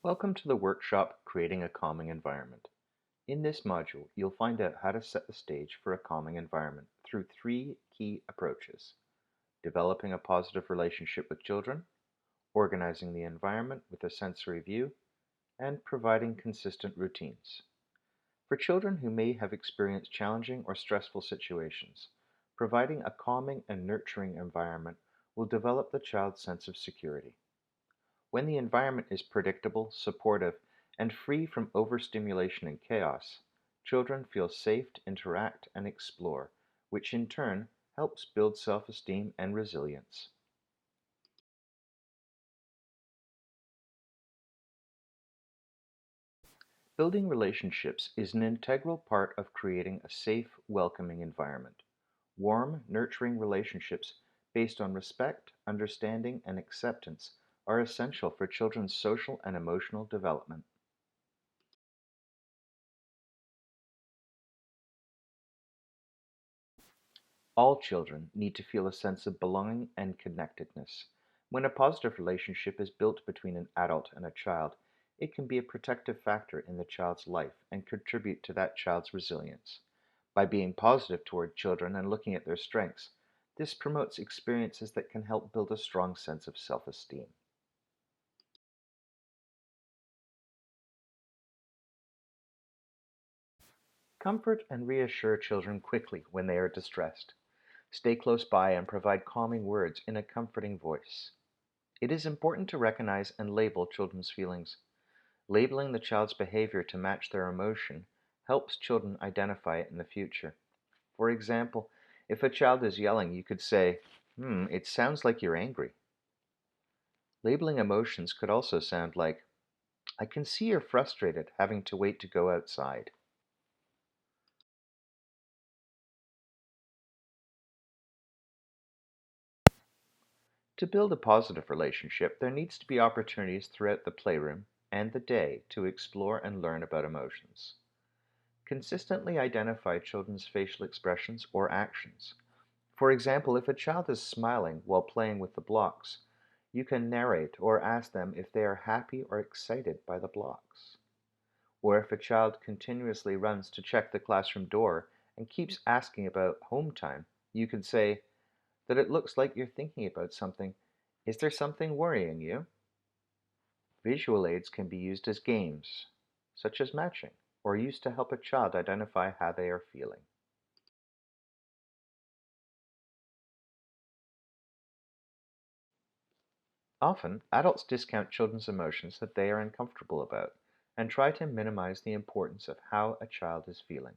Welcome to the workshop Creating a Calming Environment. In this module, you'll find out how to set the stage for a calming environment through three key approaches: developing a positive relationship with children, organizing the environment with a sensory view, and providing consistent routines. For children who may have experienced challenging or stressful situations, providing a calming and nurturing environment will develop the child's sense of security. When the environment is predictable, supportive, and free from overstimulation and chaos, children feel safe to interact and explore, which in turn helps build self-esteem and resilience. Building relationships is an integral part of creating a safe, welcoming environment. Warm, nurturing relationships based on respect, understanding, and acceptance are essential for children's social and emotional development. All children need to feel a sense of belonging and connectedness. When a positive relationship is built between an adult and a child, it can be a protective factor in the child's life and contribute to that child's resilience. By being positive toward children and looking at their strengths, this promotes experiences that can help build a strong sense of self-esteem. Comfort and reassure children quickly when they are distressed. Stay close by and provide calming words in a comforting voice. It is important to recognize and label children's feelings. Labeling the child's behavior to match their emotion helps children identify it in the future. For example, if a child is yelling, you could say, it sounds like you're angry. Labeling emotions could also sound like, I can see you're frustrated having to wait to go outside. To build a positive relationship, there needs to be opportunities throughout the playroom and the day to explore and learn about emotions. Consistently identify children's facial expressions or actions. For example, if a child is smiling while playing with the blocks, you can narrate or ask them if they are happy or excited by the blocks. Or if a child continuously runs to check the classroom door and keeps asking about home time, you can say that it looks like you're thinking about something. Is there something worrying you? Visual aids can be used as games, such as matching, or used to help a child identify how they are feeling. Often, adults discount children's emotions that they are uncomfortable about and try to minimize the importance of how a child is feeling.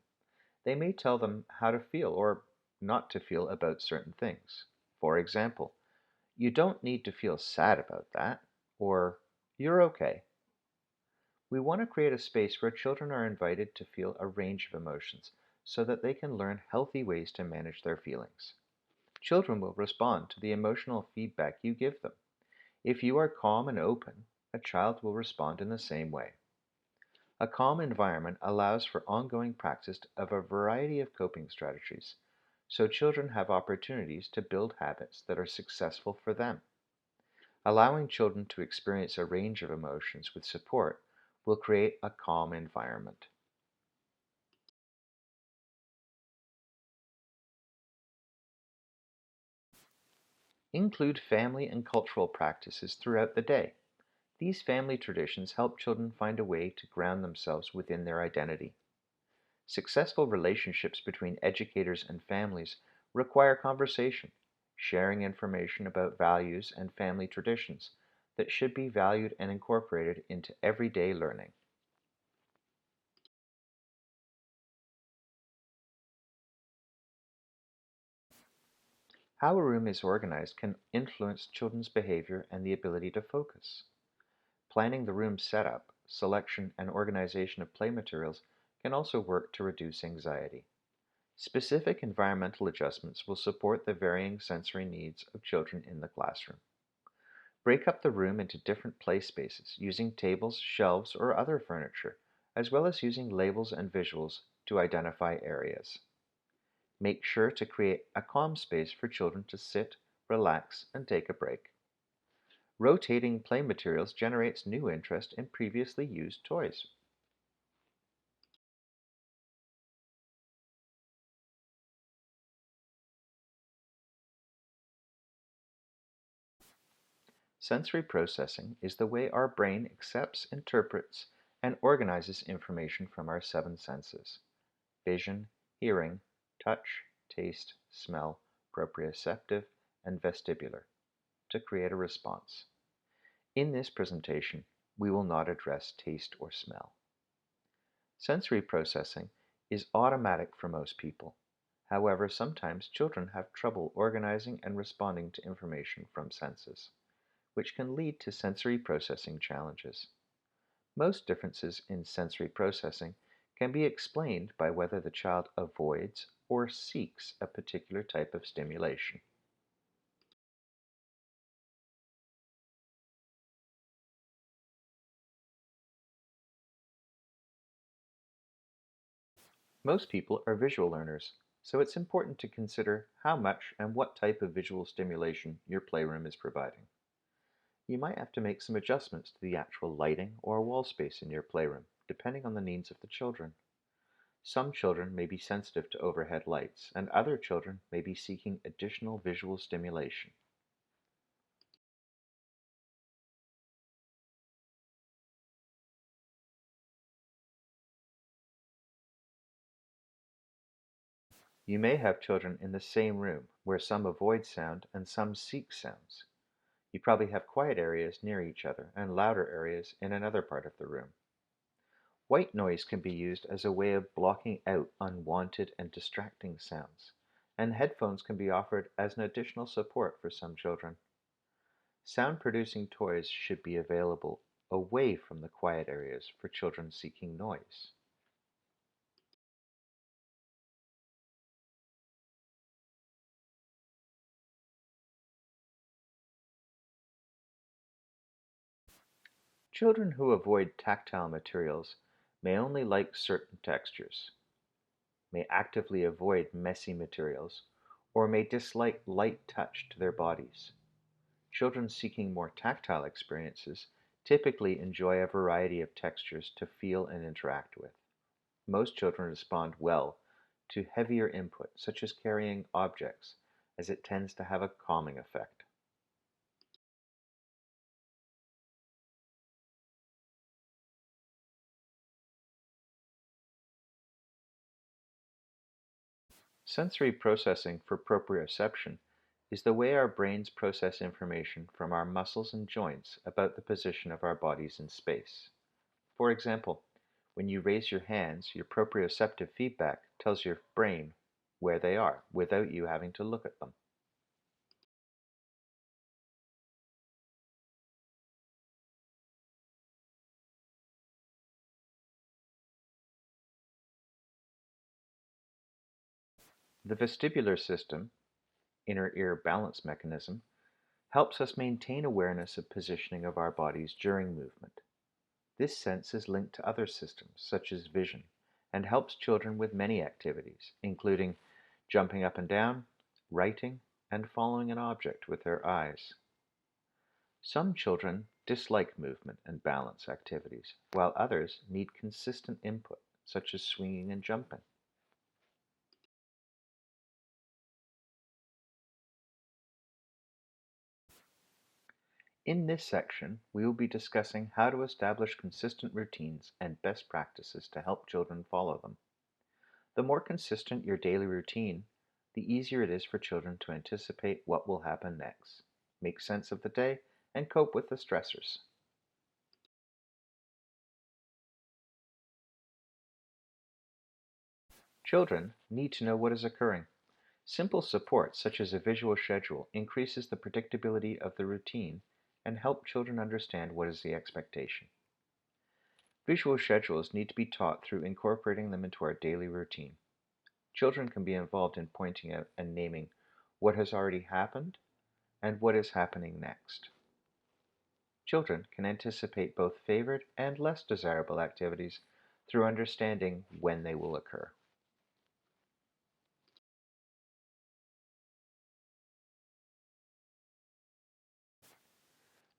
They may tell them how to feel or not to feel about certain things. For example, you don't need to feel sad about that, or you're okay. We want to create a space where children are invited to feel a range of emotions so that they can learn healthy ways to manage their feelings. Children will respond to the emotional feedback you give them. If you are calm and open, a child will respond in the same way. A calm environment allows for ongoing practice of a variety of coping strategies, so children have opportunities to build habits that are successful for them. Allowing children to experience a range of emotions with support will create a calm environment. Include family and cultural practices throughout the day. These family traditions help children find a way to ground themselves within their identity. Successful relationships between educators and families require conversation, sharing information about values and family traditions that should be valued and incorporated into everyday learning. How a room is organized can influence children's behavior and the ability to focus. Planning the room setup, selection, and organization of play materials can also work to reduce anxiety. Specific environmental adjustments will support the varying sensory needs of children in the classroom. Break up the room into different play spaces using tables, shelves, or other furniture, as well as using labels and visuals to identify areas. Make sure to create a calm space for children to sit, relax, and take a break. Rotating play materials generates new interest in previously used toys. Sensory processing is the way our brain accepts, interprets, and organizes information from our seven senses: vision, hearing, touch, taste, smell, proprioceptive, and vestibular, to create a response. In this presentation, we will not address taste or smell. Sensory processing is automatic for most people. However, sometimes children have trouble organizing and responding to information from senses, which can lead to sensory processing challenges. Most differences in sensory processing can be explained by whether the child avoids or seeks a particular type of stimulation. Most people are visual learners, so it's important to consider how much and what type of visual stimulation your playroom is providing. You might have to make some adjustments to the actual lighting or wall space in your playroom, depending on the needs of the children. Some children may be sensitive to overhead lights, and other children may be seeking additional visual stimulation. You may have children in the same room where some avoid sound and some seek sounds. You probably have quiet areas near each other and louder areas in another part of the room. White noise can be used as a way of blocking out unwanted and distracting sounds, and headphones can be offered as an additional support for some children. Sound-producing toys should be available away from the quiet areas for children seeking noise. Children who avoid tactile materials may only like certain textures, may actively avoid messy materials, or may dislike light touch to their bodies. Children seeking more tactile experiences typically enjoy a variety of textures to feel and interact with. Most children respond well to heavier input, such as carrying objects, as it tends to have a calming effect. Sensory processing for proprioception is the way our brains process information from our muscles and joints about the position of our bodies in space. For example, when you raise your hands, your proprioceptive feedback tells your brain where they are without you having to look at them. The vestibular system, inner ear balance mechanism, helps us maintain awareness of positioning of our bodies during movement. This sense is linked to other systems, such as vision, and helps children with many activities, including jumping up and down, writing, and following an object with their eyes. Some children dislike movement and balance activities, while others need consistent input, such as swinging and jumping. In this section, we will be discussing how to establish consistent routines and best practices to help children follow them. The more consistent your daily routine, the easier it is for children to anticipate what will happen next, make sense of the day, and cope with the stressors. Children need to know what is occurring. Simple support, such as a visual schedule, increases the predictability of the routine and help children understand what is the expectation. Visual schedules need to be taught through incorporating them into our daily routine. Children can be involved in pointing out and naming what has already happened and what is happening next. Children can anticipate both favored and less desirable activities through understanding when they will occur.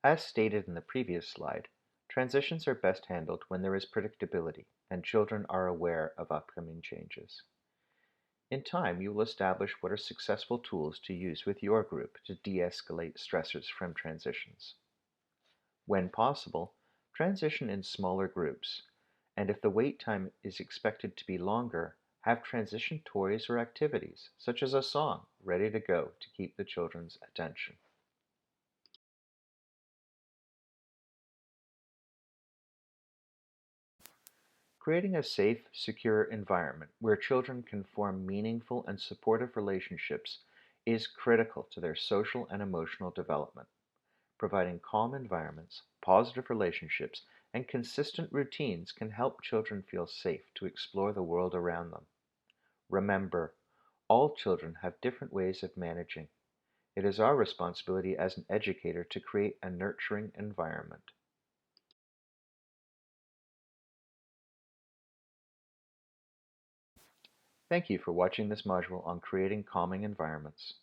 As stated in the previous slide, transitions are best handled when there is predictability and children are aware of upcoming changes. In time, you will establish what are successful tools to use with your group to de-escalate stressors from transitions. When possible, transition in smaller groups, and if the wait time is expected to be longer, have transition toys or activities, such as a song, ready to go to keep the children's attention. Creating a safe, secure environment where children can form meaningful and supportive relationships is critical to their social and emotional development. Providing calm environments, positive relationships, and consistent routines can help children feel safe to explore the world around them. Remember, all children have different ways of managing. It is our responsibility as an educator to create a nurturing environment. Thank you for watching this module on creating calming environments.